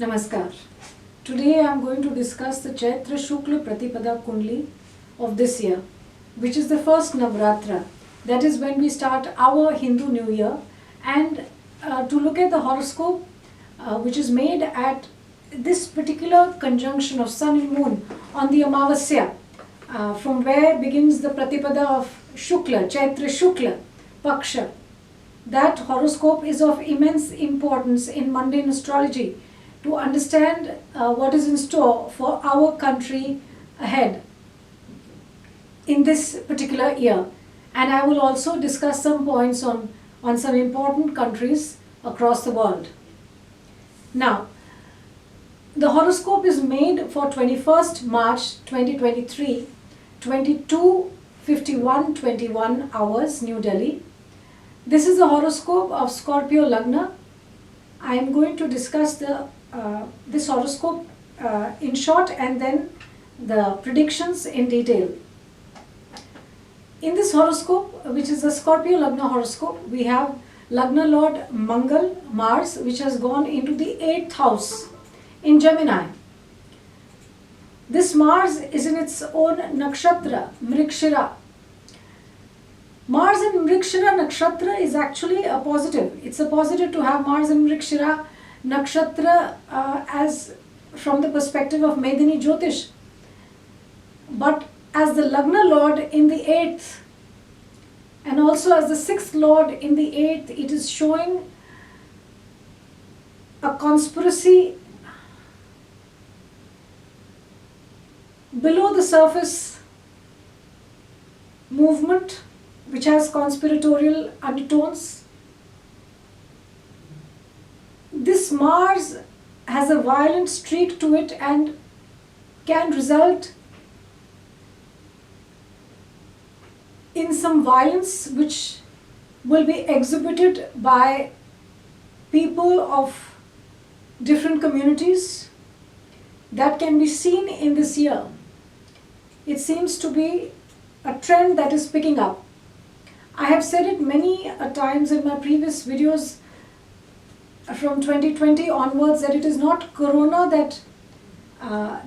Namaskar. Today I am going to discuss the Chaitra Shukla Pratipada Kundli of this year, which is the first Navratra. That is when we start our Hindu New Year, and to look at the horoscope which is made at this particular conjunction of Sun and Moon on the Amavasya, from where begins the Pratipada of Shukla, Chaitra Shukla, Paksha. That horoscope is of immense importance in mundane astrology to understand what is in store for our country ahead in this particular year. And I will also discuss some points on some important countries across the world. Now, the horoscope is made for 21st March 2023, 22:51:21 hours, New Delhi. This is the horoscope of Scorpio Lagna. I am going to discuss this horoscope in short and then the predictions in detail. In this horoscope, which is the Scorpio Lagna horoscope, we have Lagna Lord Mangal, Mars, which has gone into the 8th house in Gemini. This Mars is in its own nakshatra, Mrikshira. Mars in Mrikshira nakshatra is actually a positive. It's a positive to have Mars in Mrikshira nakshatra as from the perspective of Medini Jyotish. But as the Lagna Lord in the 8th and also as the 6th Lord in the 8th, it is showing a conspiracy below the surface movement which has conspiratorial undertones. This Mars has a violent streak to it and can result in some violence which will be exhibited by people of different communities. That can be seen in this year. It seems to be a trend that is picking up. I have said it many times in my previous videos from 2020 onwards that it is not Corona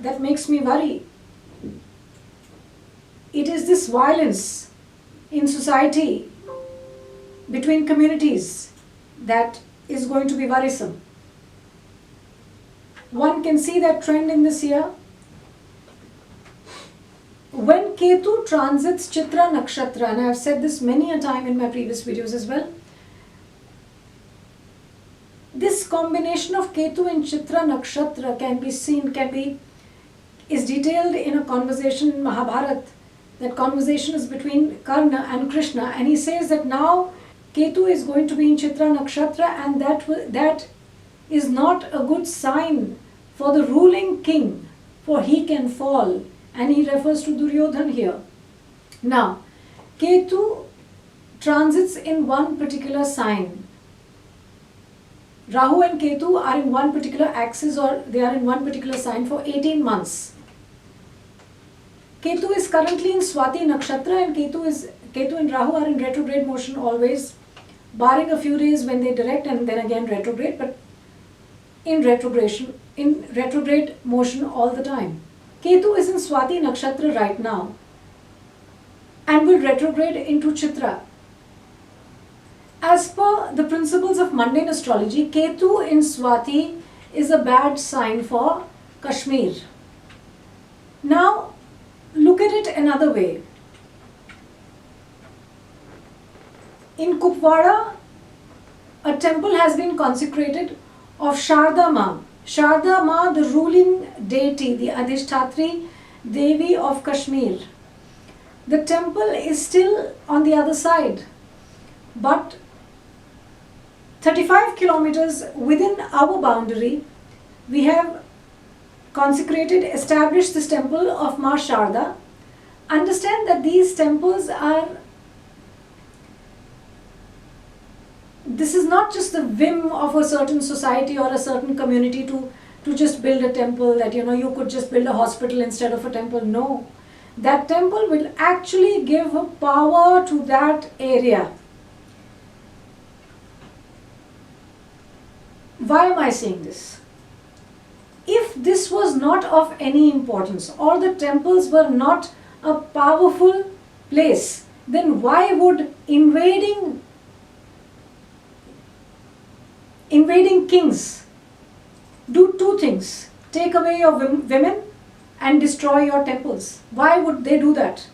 that makes me worry. It is this violence in society between communities that is going to be worrisome. One can see that trend in this year. When Ketu transits Chitra Nakshatra, and I have said this many a time in my previous videos as well, this combination of Ketu and Chitra Nakshatra is detailed in a conversation in Mahabharata. That conversation is between Karna and Krishna, and he says that now Ketu is going to be in Chitra Nakshatra, and that is not a good sign for the ruling king, for he can fall. And he refers to Duryodhan here. Now, Ketu transits in one particular sign. Rahu and Ketu are in one particular axis, or they are in one particular sign for 18 months. Ketu is currently in Swati Nakshatra, and Ketu and Rahu are in retrograde motion always, barring a few days when they direct and then again retrograde, but in retrograde motion all the time. Ketu is in Swati Nakshatra right now and will retrograde into Chitra. As per the principles of mundane astrology, Ketu in Swati is a bad sign for Kashmir. Now, look at it another way. In Kupwara, a temple has been consecrated of Sharda Ma. Sharda Ma, the ruling deity, the Adhishthatri Devi of Kashmir. The temple is still on the other side, but 35 kilometers within our boundary, we have established this temple of Ma Sharda. Understand that these temples this is not just the whim of a certain society or a certain community to just build a temple, that you could just build a hospital instead of a temple. No. That temple will actually give power to that area. Why am I saying this? this was not of any importance, or the temples were not a powerful place, then why would invading kings do two things: take away your women and destroy your temples? Why would they do that?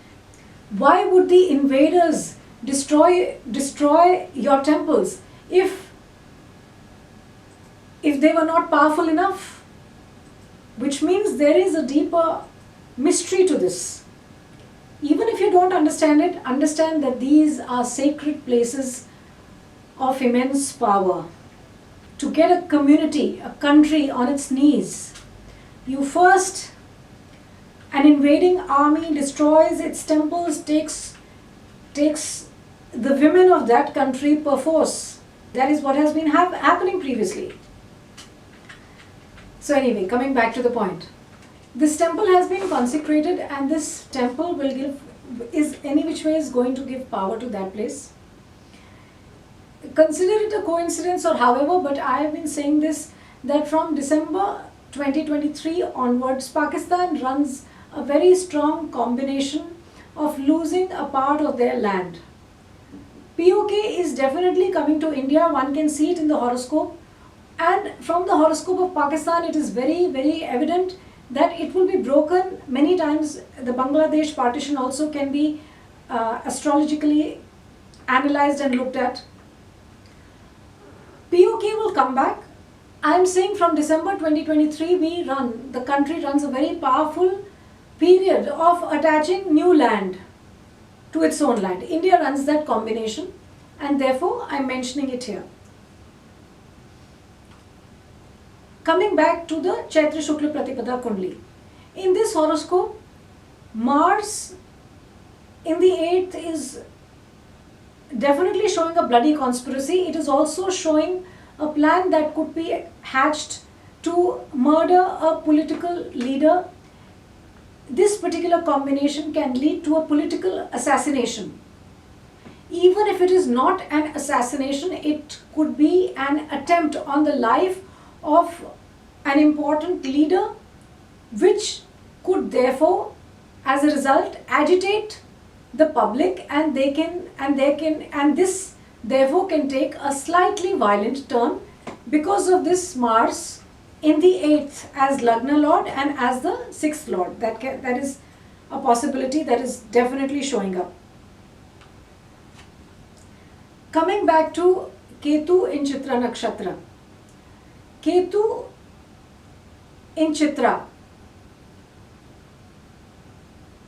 Why would the invaders destroy your temples if they were not powerful enough? Which means there is a deeper mystery to this. Even if you don't understand it, understand that these are sacred places of immense power. To get a community, a country on its knees, an invading army destroys its temples, takes the women of that country perforce. That is what has been happening previously. So anyway, coming back to the point. This temple has been consecrated, and this temple is any which way is going to give power to that place. Consider it a coincidence or however, but I have been saying this, that from December 2023 onwards, Pakistan runs a very strong combination of losing a part of their land. POK is definitely coming to India. One can see it in the horoscope. And from the horoscope of Pakistan, it is very, very evident that it will be broken many times. The Bangladesh partition also can be astrologically analyzed and looked at. POK will come back. I am saying from December 2023, the country runs a very powerful period of attaching new land to its own land. India runs that combination, and therefore I am mentioning it here. Coming back to the Chaitra Shukla Pratipada Kundli. In this horoscope, Mars in the 8th is definitely showing a bloody conspiracy. It is also showing a plan that could be hatched to murder a political leader. This particular combination can lead to a political assassination. Even if it is not an assassination, it could be an attempt on the life of an important leader, which could therefore, as a result, agitate the public, and this therefore can take a slightly violent turn because of this Mars in the 8th as Lagna Lord and as the 6th Lord. That is a possibility that is definitely showing up. Coming back to Ketu in Chitra Nakshatra. Ketu in Chitra,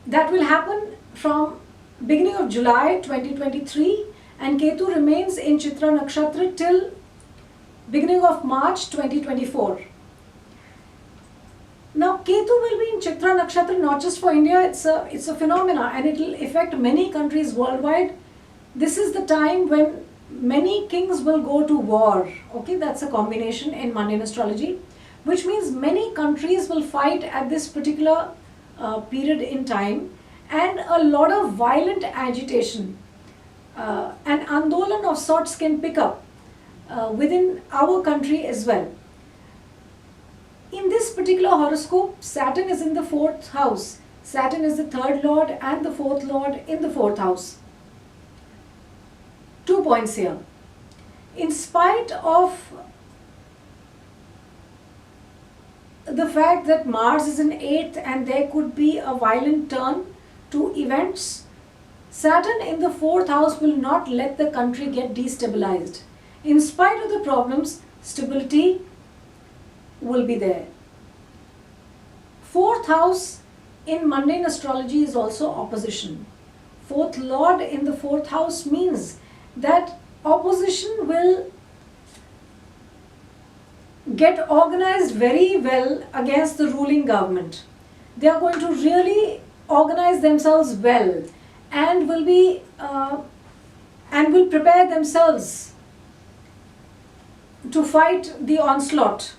that will happen from beginning of July 2023, and Ketu remains in Chitra Nakshatra till beginning of March 2024. Now Ketu will be in Chitra Nakshatra not just for India, it's a phenomena, and it will affect many countries worldwide. This is the time when many kings will go to war. Okay, that's a combination in mundane astrology, which means many countries will fight at this particular period in time, and a lot of violent agitation, an andolan of sorts can pick up within our country as well. In this particular horoscope, Saturn is in the 4th house. Saturn is the 3rd lord and the 4th lord in the 4th house. 2 points here. In spite of the fact that Mars is in 8th and there could be a violent turn to events, Saturn in the 4th house will not let the country get destabilized. In spite of the problems, stability will be there. 4th house in mundane astrology is also opposition. 4th lord in the 4th house means that opposition will get organized very well against the ruling government. They are going to really organize themselves well and will prepare themselves to fight the onslaught.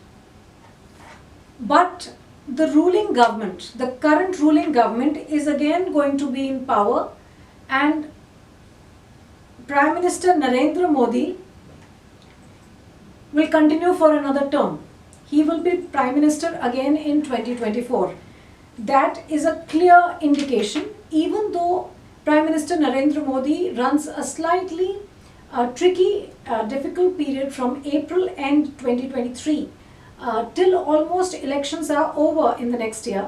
But the ruling government, the current ruling government, is again going to be in power, and Prime Minister Narendra Modi will continue for another term. he will be Prime Minister again in 2024. That is a clear indication, even though Prime Minister Narendra Modi runs a slightly tricky, difficult period from April end 2023 till almost elections are over in the next year,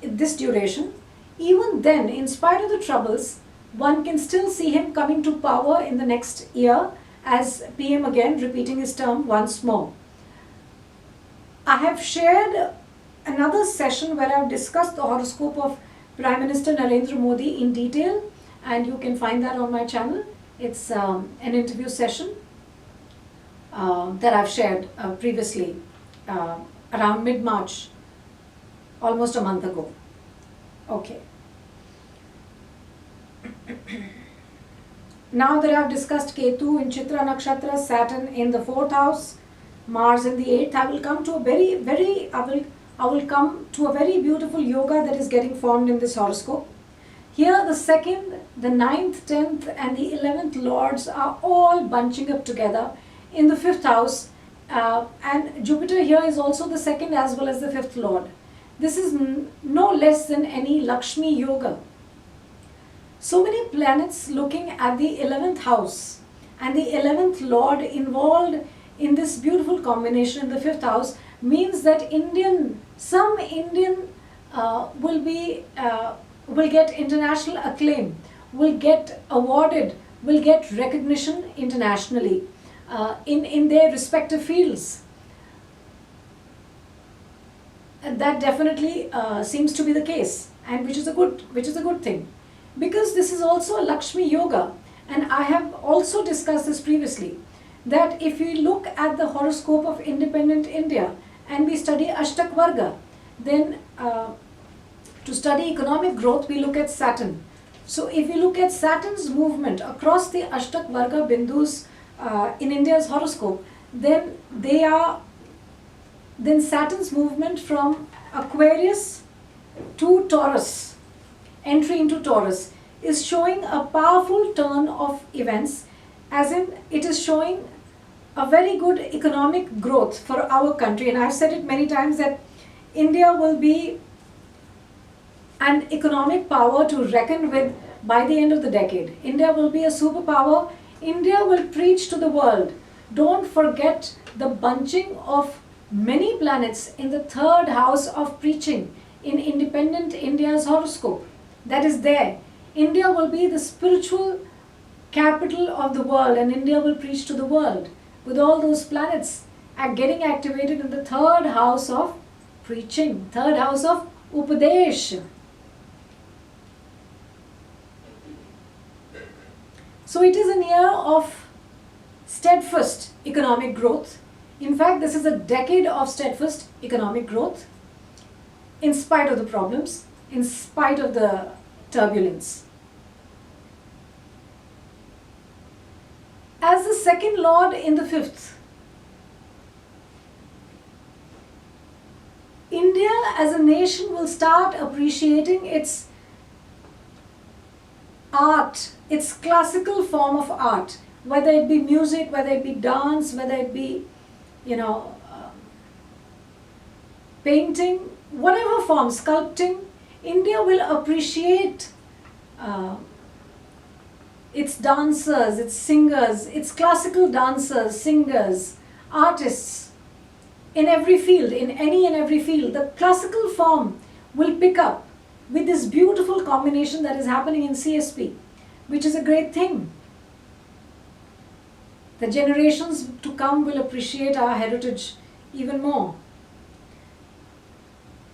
this duration. Even then, in spite of the troubles, one can still see him coming to power in the next year as PM again, repeating his term once more. I have shared another session where I have discussed the horoscope of Prime Minister Narendra Modi in detail, and you can find that on my channel. It's an interview session that I've shared previously around mid-March, almost a month ago. Okay. Now that I've discussed Ketu in Chaitra Nakshatra, Saturn in the 4th house, Mars in the 8th, I will come to a very beautiful yoga that is getting formed in this horoscope. Here the 2nd, the 9th, 10th and the 11th lords are all bunching up together in the 5th house, and Jupiter here is also the 2nd as well as the 5th lord. This is no less than any Lakshmi yoga. So many planets looking at the 11th house and the 11th lord involved in this beautiful combination in the 5th house means that some Indian will get international acclaim, will get awarded, will get recognition internationally in their respective fields. And that definitely seems to be the case, and which is a good thing, because this is also a Lakshmi yoga. And I have also discussed this previously, that if we look at the horoscope of independent India and we study Ashtak Varga, then to study economic growth we look at Saturn. So if we look at Saturn's movement across the Ashtak Varga Bindus in India's horoscope, then Saturn's movement from Aquarius to Taurus, entry into Taurus, is showing a powerful turn of events, as in it is showing a very good economic growth for our country. And I've said it many times that India will be an economic power to reckon with by the end of the decade. India will be a superpower. India will preach to the world. Don't forget the bunching of many planets in the 3rd house of preaching in independent India's horoscope. That is there. India will be the spiritual capital of the world, and India will preach to the world with all those planets getting activated in the 3rd house of preaching, 3rd house of Upadesh. So it is an year of steadfast economic growth. In fact, this is a decade of steadfast economic growth, in spite of the problems, in spite of the turbulence. As the 2nd lord in the 5th, India as a nation will start appreciating its art, its classical form of art, whether it be music, whether it be dance, whether it be, painting, whatever form, sculpting. India will appreciate its dancers, its singers, its classical dancers, singers, artists in every field, in any and every field. The classical form will pick up with this beautiful combination that is happening in CSP, which is a great thing. The generations to come will appreciate our heritage even more.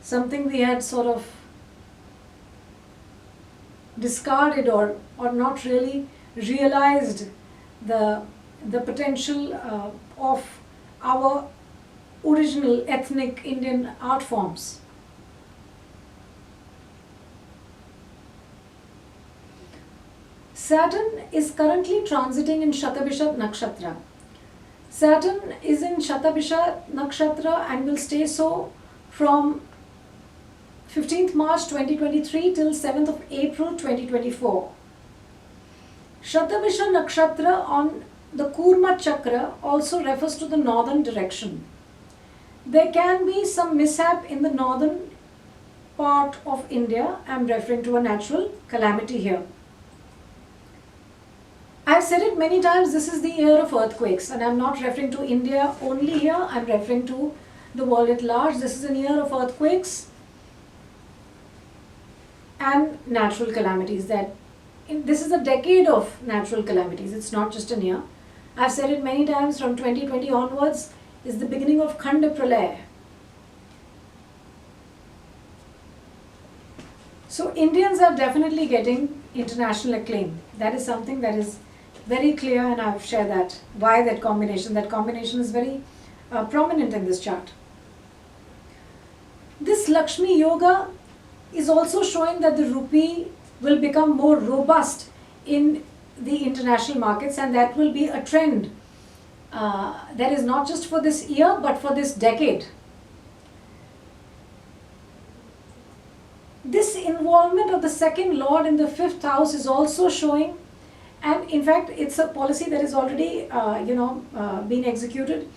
Something we had sort of discarded or not really realized the potential of our original ethnic Indian art forms. Saturn is currently transiting in Shatabisha Nakshatra. Saturn is in Shatabisha Nakshatra and will stay so from 15th March 2023 till 7th of April 2024. Shatabisha Nakshatra on the Kurma Chakra also refers to the northern direction. There can be some mishap in the northern part of India. I am referring to a natural calamity here. I have said it many times, this is the year of earthquakes, and I am not referring to India only here, I am referring to the world at large. This is a year of earthquakes and natural calamities. This is a decade of natural calamities, it's not just a year. I have said it many times, from 2020 onwards is the beginning of Khand Pralay. So Indians are definitely getting international acclaim. That is something that is very clear, and I have shared that. Why that combination? That combination is very prominent in this chart. This Lakshmi Yoga is also showing that the rupee will become more robust in the international markets, and that will be a trend that is not just for this year but for this decade. This involvement of the second lord in the fifth house is also showing, and in fact it's a policy that is already being executed,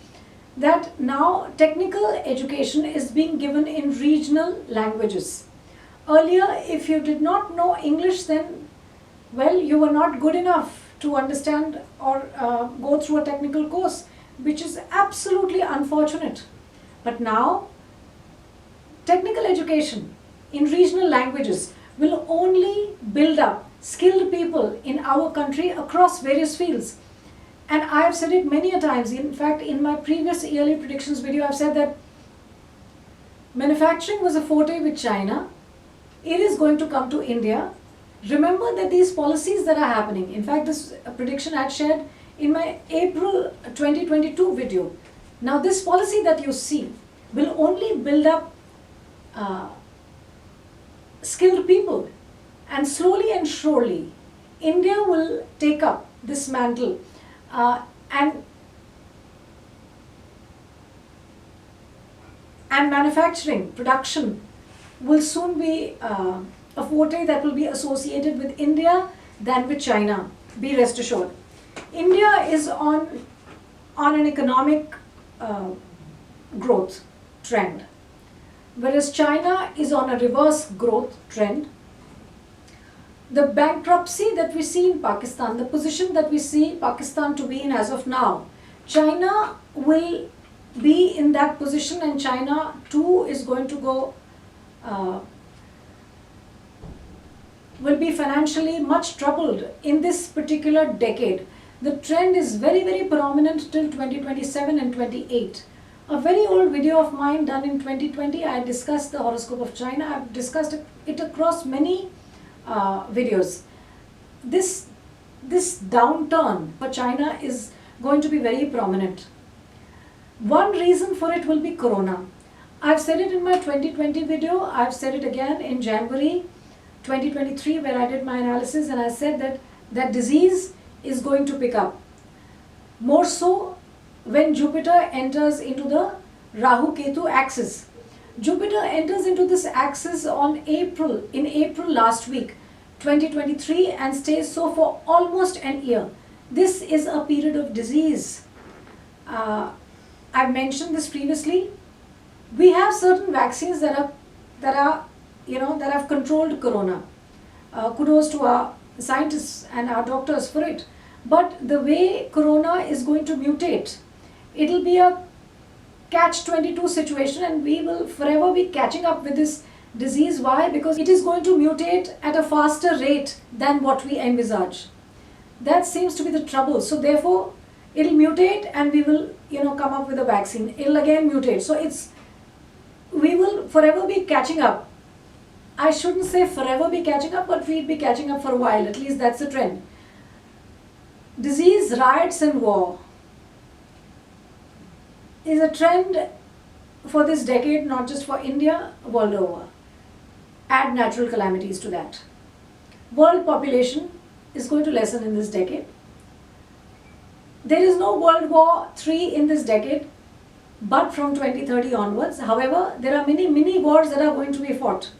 that now technical education is being given in regional languages. Earlier, if you did not know English, then well, you were not good enough to understand or go through a technical course, which is absolutely unfortunate. But now technical education in regional languages will only build up skilled people in our country across various fields. And I have said it many a times. In fact, in my previous yearly predictions video, I have said that manufacturing was a forte with China. It is going to come to India. Remember that these policies that are happening, in fact, this prediction I had shared in my April 2022 video. Now, this policy that you see will only build up skilled people, and slowly and surely India will take up this mantle, and manufacturing, production will soon be a forte that will be associated with India than with China. Be rest assured. India is on an economic growth trend, whereas China is on a reverse growth trend. The bankruptcy that we see in Pakistan, the position that we see Pakistan to be in as of now, China will be in that position, and China too is going to go, will be financially much troubled in this particular decade. The trend is very, very prominent till 2027 and 28. A very old video of mine done in 2020, I discussed the horoscope of China. I have discussed it across many videos. This downturn for China is going to be very prominent. One reason for it will be Corona. I've said it in my 2020 video. I've said it again in January 2023 where I did my analysis, and I said that disease is going to pick up. More so when Jupiter enters into the Rahu Ketu axis. Jupiter enters into this axis in April last week, 2023, and stays so for almost an year. This is a period of disease. I've mentioned this previously. We have certain vaccines that have controlled Corona. Kudos to our scientists and our doctors for it. But the way Corona is going to mutate, it will be a catch-22 situation, and we will forever be catching up with this disease. Why? Because it is going to mutate at a faster rate than what we envisage. That seems to be the trouble. So therefore, it will mutate, and we will come up with a vaccine. It will again mutate. So we will forever be catching up. I shouldn't say forever be catching up, but we'll be catching up for a while. At least that's the trend. Disease, riots and war is a trend for this decade, not just for India, world over. Add natural calamities to that. World population is going to lessen in this decade. There is no World War III in this decade, but from 2030 onwards. However, there are many mini wars that are going to be fought.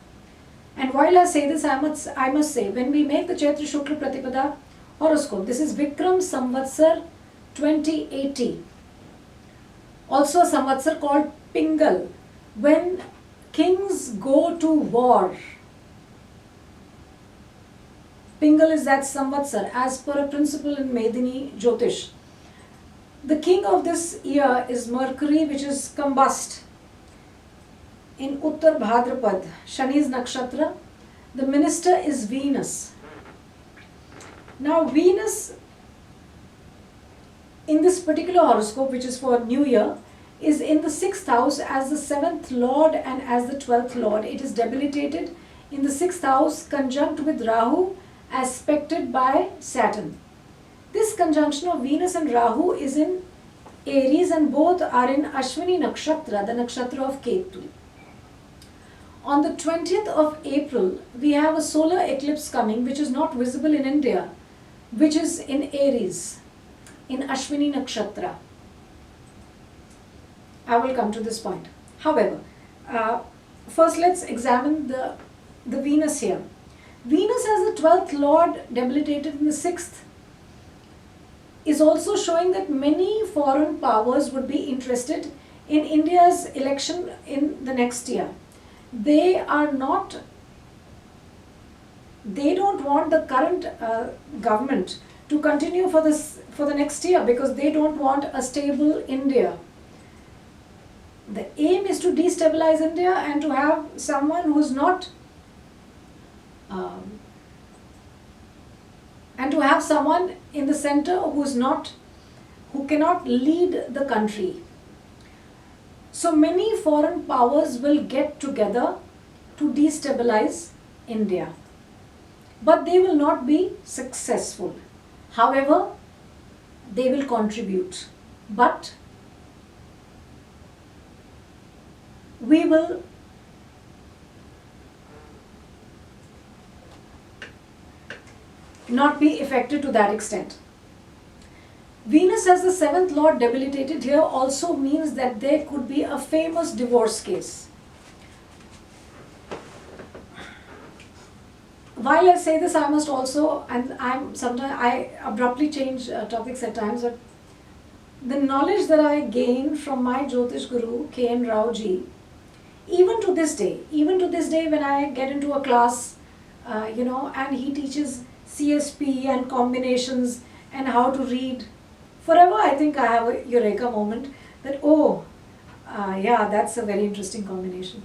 And while I say this, I must say, when we make the Chaitra Shukla Pratipada horoscope, this is Vikram Samvatsar 2080. Also a Samvatsar called Pingal, when kings go to war, Pingal is that Samvatsar, as per a principle in Medini Jyotish. The king of this year is Mercury, which is combust in Uttar Bhadrapad, Shani's Nakshatra. The minister is Venus. Now Venus in this particular horoscope, which is for New Year, is in the 6th house as the 7th lord and as the 12th lord. It is debilitated in the 6th house, conjunct with Rahu, aspected by Saturn. This conjunction of Venus and Rahu is in Aries, and both are in Ashwini Nakshatra, the nakshatra of Ketu. On the 20th of April, we have a solar eclipse coming, which is not visible in India, which is in Aries, in Ashwini Nakshatra. I will come to this point. However, first let's examine the Venus here. Venus as the 12th lord debilitated in the 6th is also showing that many foreign powers would be interested in India's election in the next year. They don't want the current government to continue for the next year, because they don't want a stable India. The aim is to destabilize India and to have someone who's not and to have someone in the center who cannot lead the country. So many foreign powers will get together to destabilize India, but they will not be successful. However, they will contribute, but we will not be affected to that extent. Venus as the 7th lord debilitated here also means that there could be a famous divorce case. While I say this, I must also, and I abruptly change topics at times, but the knowledge that I gain from my Jyotish Guru, K.N. Rao ji, even to this day when I get into a class, and he teaches CSP and combinations and how to read, forever I think I have a eureka moment that, yeah, that's a very interesting combination.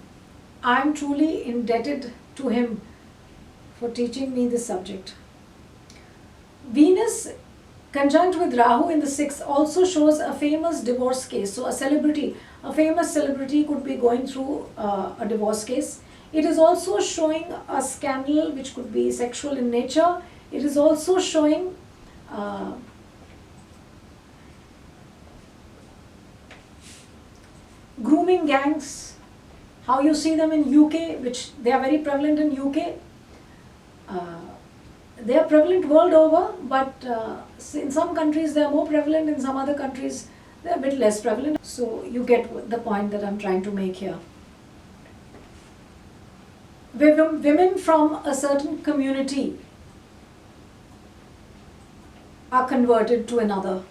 I'm truly indebted to him for teaching me this subject. Venus conjunct with Rahu in the 6th also shows a famous divorce case. So a famous celebrity could be going through a divorce case. It is also showing a scandal which could be sexual in nature. It is also showing grooming gangs, how you see them in UK, which they are very prevalent in UK. They are prevalent world over, but in some countries they are more prevalent, in some other countries they are a bit less prevalent. So you get the point that I'm trying to make here. Women from a certain community are converted to another.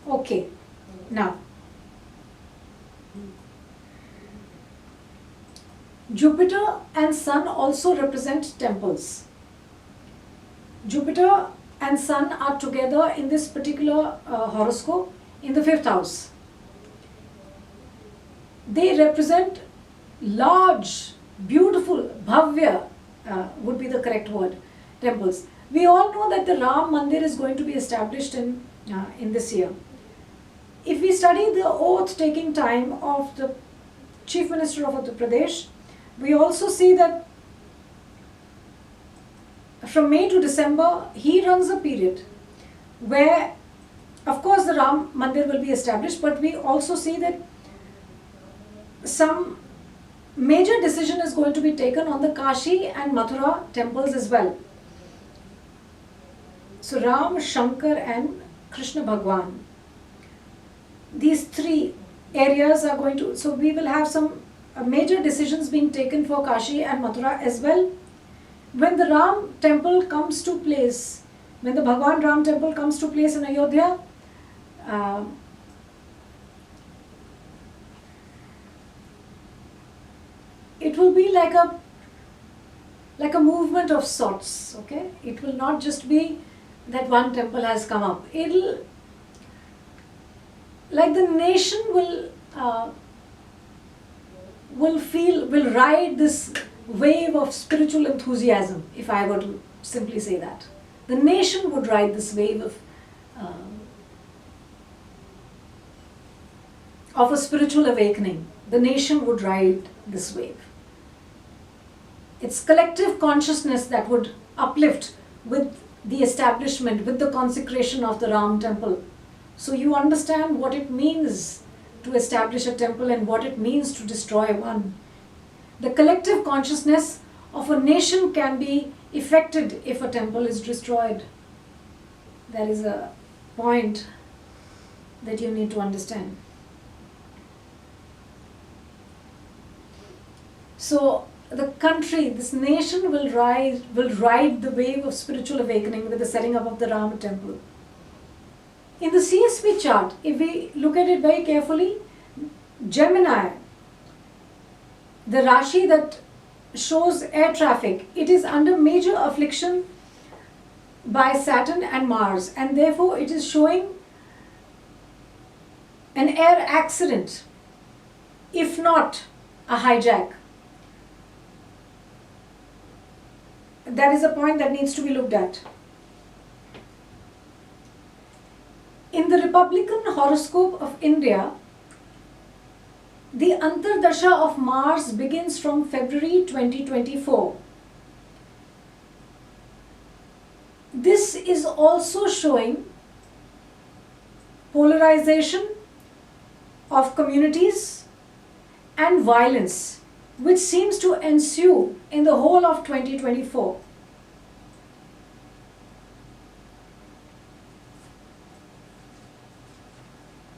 Okay, now Jupiter and Sun also represent temples. Jupiter and Sun are together in this particular horoscope in the 5th house. They represent large, beautiful, bhavya would be the correct word, temples. We all know that the Ram Mandir is going to be established in this year. If we study the oath-taking time of the Chief Minister of Uttar Pradesh, we also see that from May to December, he runs a period where, of course, the Ram Mandir will be established, but we also see that some major decision is going to be taken on the Kashi and Mathura temples as well. So Ram, Shankar and Krishna Bhagwan. These three areas are going to, so we will have some major decisions being taken for Kashi and Mathura as well. When the Ram temple comes to place, When the Bhagwan Ram temple comes to place in Ayodhya, uh, it will be like a movement of sorts, okay? It will not just be that one temple has come up. It'll, like the nation will ride this wave of spiritual enthusiasm, if I were to simply say that. The nation would ride this wave of a spiritual awakening. The nation would ride this wave. It's collective consciousness that would uplift with the establishment, with the consecration of the Ram temple. So you understand what it means to establish a temple and what it means to destroy one. The collective consciousness of a nation can be affected if a temple is destroyed. That is a point that you need to understand. So the country, this nation will ride the wave of spiritual awakening with the setting up of the Ram temple. In the CSP chart, if we look at it very carefully, Gemini, the Rashi that shows air traffic, it is under major affliction by Saturn and Mars, and therefore it is showing an air accident, if not a hijack. That is a point that needs to be looked at. In the Republican horoscope of India, the Antardasha of Mars begins from February 2024. This is also showing polarization of communities and violence, which seems to ensue in the whole of 2024.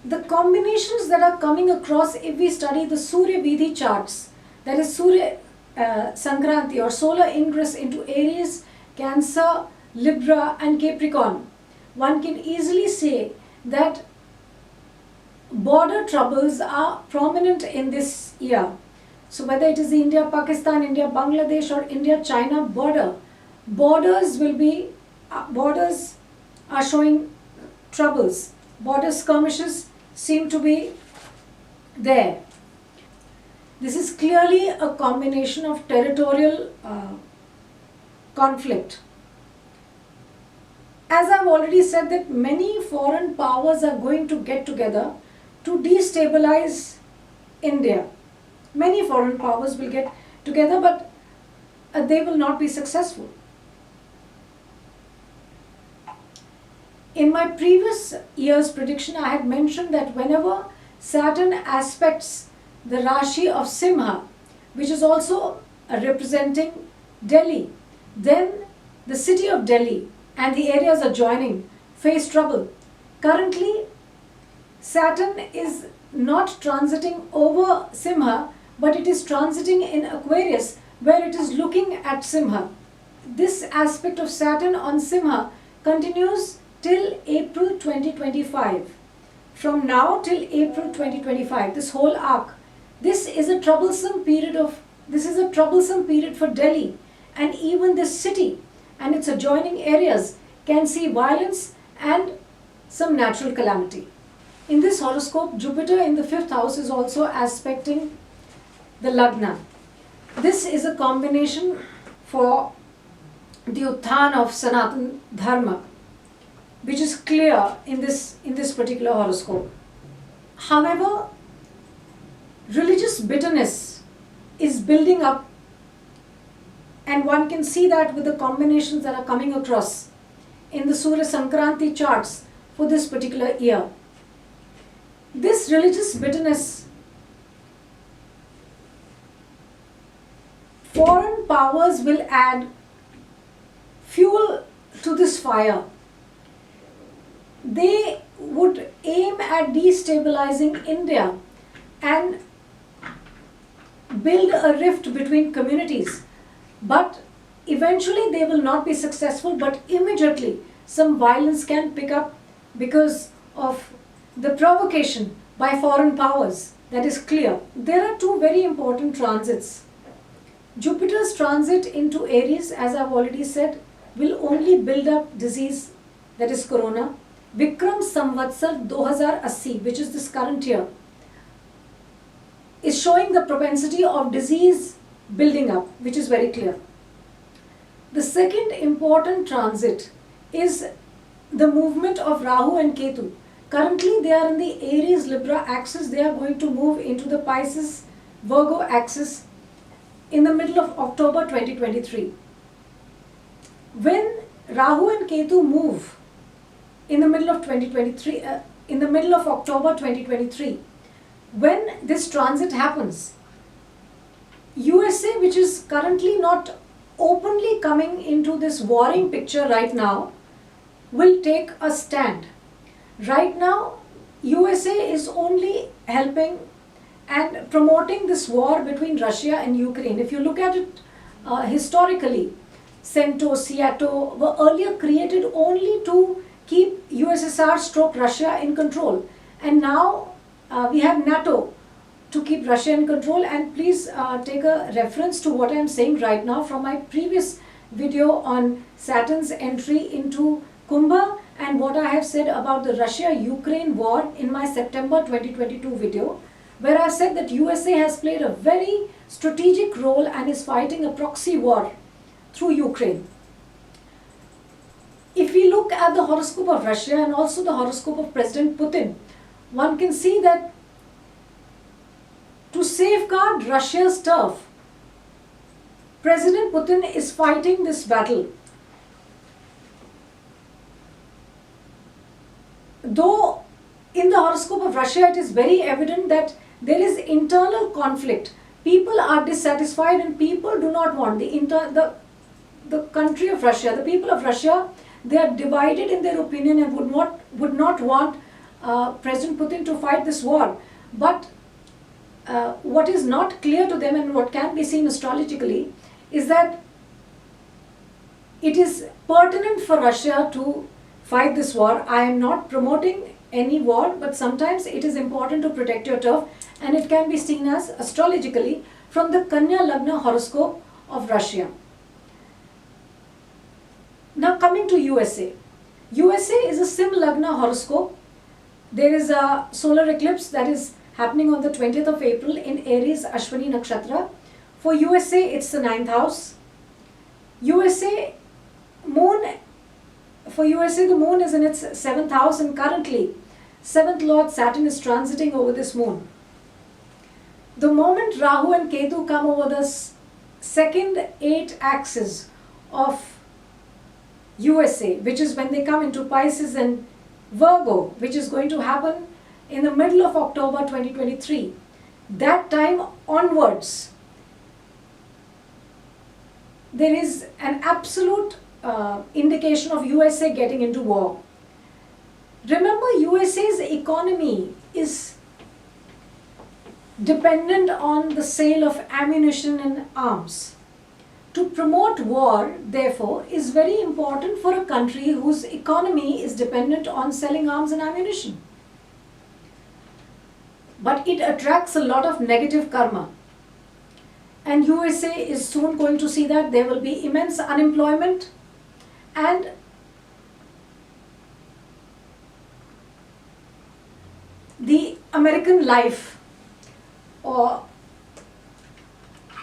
The combinations that are coming across if we study the Surya Vidhi charts, that is Surya Sankranti or solar ingress into Aries, Cancer, Libra and Capricorn, one can easily say that border troubles are prominent in this year. So whether it is the India-Pakistan, India-Bangladesh or India-China border, borders are showing troubles. Border skirmishes seem to be there. This is clearly a combination of territorial conflict. As I've already said, that many foreign powers are going to get together to destabilize India. Many foreign powers will get together, but they will not be successful. In my previous year's prediction, I had mentioned that whenever Saturn aspects the Rashi of Simha, which is also representing Delhi, then the city of Delhi and the areas adjoining face trouble. Currently, Saturn is not transiting over Simha, but it is transiting in Aquarius, where it is looking at Simha. This aspect of Saturn on Simha continues till April 2025. From now till April 2025, this whole arc, this is a troublesome period for Delhi, and even this city and its adjoining areas can see violence and some natural calamity. In this horoscope, Jupiter in the 5th house is also aspecting the Lagna. This is a combination for the Utthan of Sanatan Dharma, which is clear in this particular horoscope. However, religious bitterness is building up, and one can see that with the combinations that are coming across in the Surya Sankranti charts for this particular year. This religious bitterness, foreign powers will add fuel to this fire. They would aim at destabilizing India and build a rift between communities. But eventually they will not be successful, but immediately some violence can pick up because of the provocation by foreign powers. That is clear. There are two very important transits. Jupiter's transit into Aries, as I've already said, will only build up disease, that is corona. Vikram Samvatsar 2080, which is this current year, is showing the propensity of disease building up, which is very clear. The second important transit is the movement of Rahu and Ketu. Currently they are in the Aries Libra axis. They are going to move into the Pisces Virgo axis in the middle of October 2023. When Rahu and Ketu move in the middle of 2023, in the middle of October 2023, when this transit happens, USA, which is currently not openly coming into this warring picture right now, will take a stand. Right now, USA is only helping and promoting this war between Russia and Ukraine. If you look at it historically, CENTO, SEATO were earlier created only to keep USSR stroke Russia in control. And now we have NATO to keep Russia in control. And please take a reference to what I am saying right now from my previous video on Saturn's entry into Kumbh and what I have said about the Russia-Ukraine war in my September 2022 video, where I said that USA has played a very strategic role and is fighting a proxy war through Ukraine. If we look at the horoscope of Russia and also the horoscope of President Putin, one can see that to safeguard Russia's turf, President Putin is fighting this battle. Though in the horoscope of Russia it is very evident that there is internal conflict. People are dissatisfied and people do not want the country of Russia, the people of Russia, they are divided in their opinion and would not want President Putin to fight this war. But what is not clear to them and what can be seen astrologically is that it is pertinent for Russia to fight this war. I am not promoting any war, but sometimes it is important to protect your turf, and it can be seen as astrologically from the Kanya Lagna horoscope of Russia. Now coming to USA. USA is a Sim Lagna horoscope. There is a solar eclipse that is happening on the 20th of April in Aries Ashwini Nakshatra. For USA it's the 9th house. For USA the moon is in its 7th house, and currently 7th Lord Saturn is transiting over this moon. The moment Rahu and Ketu come over the second 8 axis of USA, which is when they come into Pisces and Virgo, which is going to happen in the middle of October 2023, that time onwards, there is an absolute indication of USA getting into war. Remember, USA's economy is dependent on the sale of ammunition and arms. To promote war, therefore, is very important for a country whose economy is dependent on selling arms and ammunition. But it attracts a lot of negative karma. And USA is soon going to see that there will be immense unemployment, and the American life, or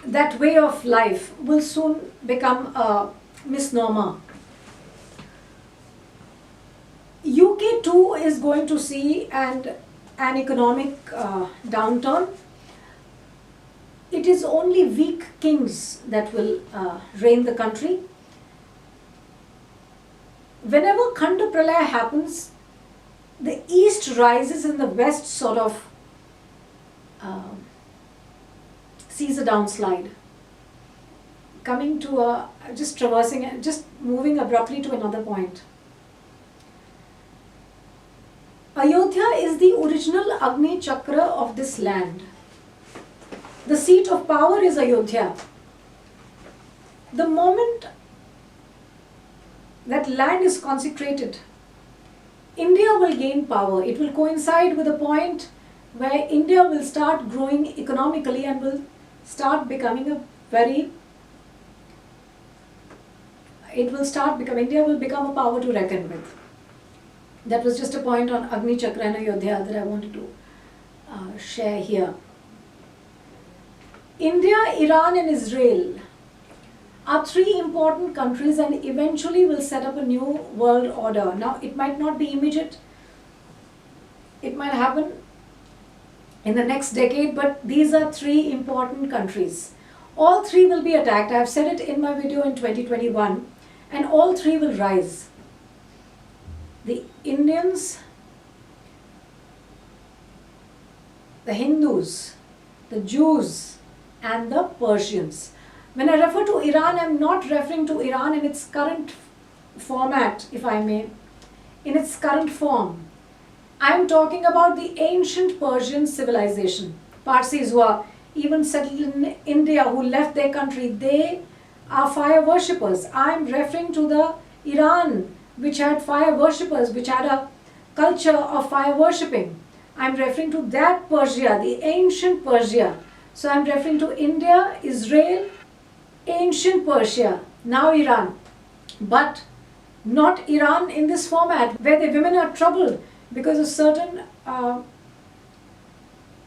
that way of life, will soon become a misnomer. UK too is going to see an economic downturn. It is only weak kings that will reign the country. Whenever Khanda Pralaya happens, the east rises and the west sort of sees a downslide. Coming to just traversing, just moving abruptly to another point. Ayodhya is the original Agni Chakra of this land. The seat of power is Ayodhya. The moment that land is consecrated, India will gain power. It will coincide with a point where India will start growing economically and will start becoming India will become a power to reckon with. That was just a point on Agni Chakra and Ayodhya that I wanted to share here. India, Iran and Israel are three important countries and eventually will set up a new world order. Now, it might not be immediate. It might happen in the next decade, but these are three important countries. All three will be attacked. I have said it in my video in 2021, and all three will rise. The Indians, the Hindus, the Jews, and the Persians. When I refer to Iran, I am not referring to Iran in its current format, if I may, in its current form. I am talking about the ancient Persian civilization. Parsis who are even settled in India, who left their country, they are fire worshippers. I am referring to the Iran, which had fire worshippers, which had a culture of fire worshipping. I am referring to that Persia, the ancient Persia. So I am referring to India, Israel, ancient Persia, now Iran. But not Iran in this format, where the women are troubled because of certain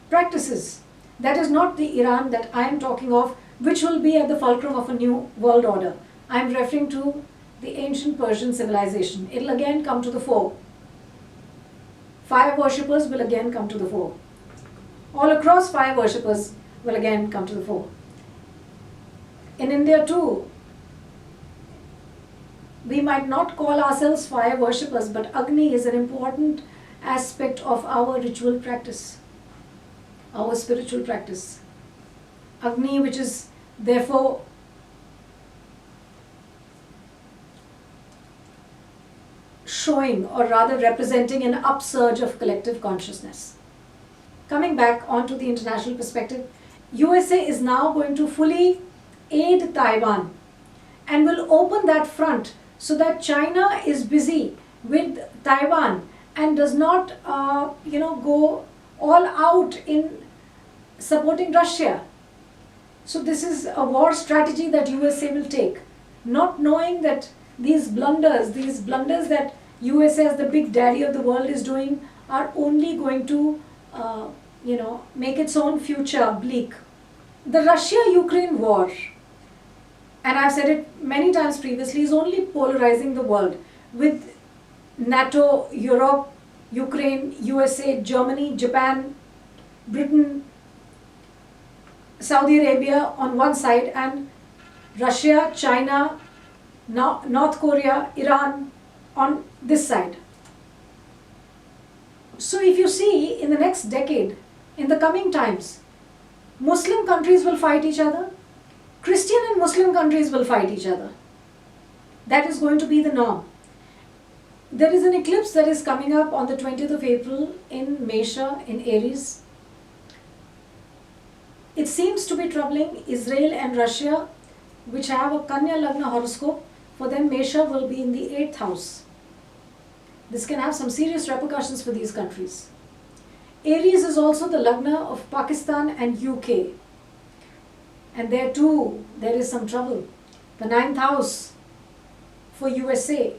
practices. That is not the Iran that I am talking of, which will be at the fulcrum of a new world order. I am referring to the ancient Persian civilization. It will again come to the fore. Fire worshippers will again come to the fore. All across, fire worshippers will again come to the fore. In India too, we might not call ourselves fire worshippers, but Agni is an important aspect of our ritual practice, our spiritual practice. Agni, which is therefore showing, or rather representing, an upsurge of collective consciousness. Coming back onto the international perspective, USA is now going to fully aid Taiwan and will open that front so that China is busy with Taiwan and does not go all out in supporting Russia. So this is a war strategy that USA will take, not knowing that these blunders that USA as the big daddy of the world is doing are only going to make its own future bleak. The Russia-Ukraine war, and I've said it many times previously, is only polarizing the world, with NATO, Europe, Ukraine, USA, Germany, Japan, Britain, Saudi Arabia on one side, and Russia, China, North Korea, Iran on this side. So if you see, in the next decade, in the coming times, Muslim countries will fight each other, Christian and Muslim countries will fight each other. That is going to be the norm. There is an eclipse that is coming up on the 20th of April in Mesha, in Aries. It seems to be troubling Israel and Russia, which have a Kanya Lagna horoscope. For them, Mesha will be in the 8th house. This can have some serious repercussions for these countries. Aries is also the Lagna of Pakistan and UK. And there too, there is some trouble. The 9th house for USA.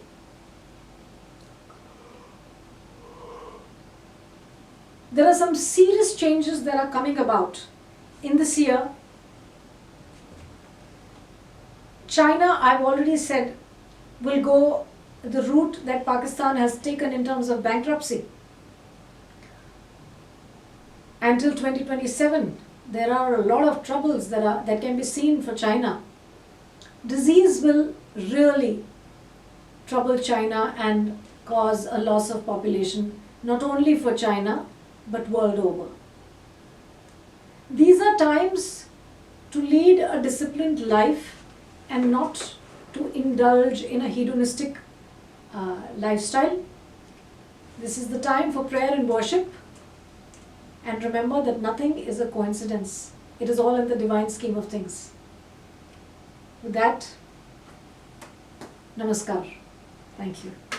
There are some serious changes that are coming about in this year. China, I've already said, will go the route that Pakistan has taken in terms of bankruptcy. Until 2027, there are a lot of troubles that can be seen for China. Disease will really trouble China and cause a loss of population, not only for China, but world over. These are times to lead a disciplined life and not to indulge in a hedonistic lifestyle. This is the time for prayer and worship. And remember that nothing is a coincidence. It is all in the divine scheme of things. With that, namaskar. Thank you.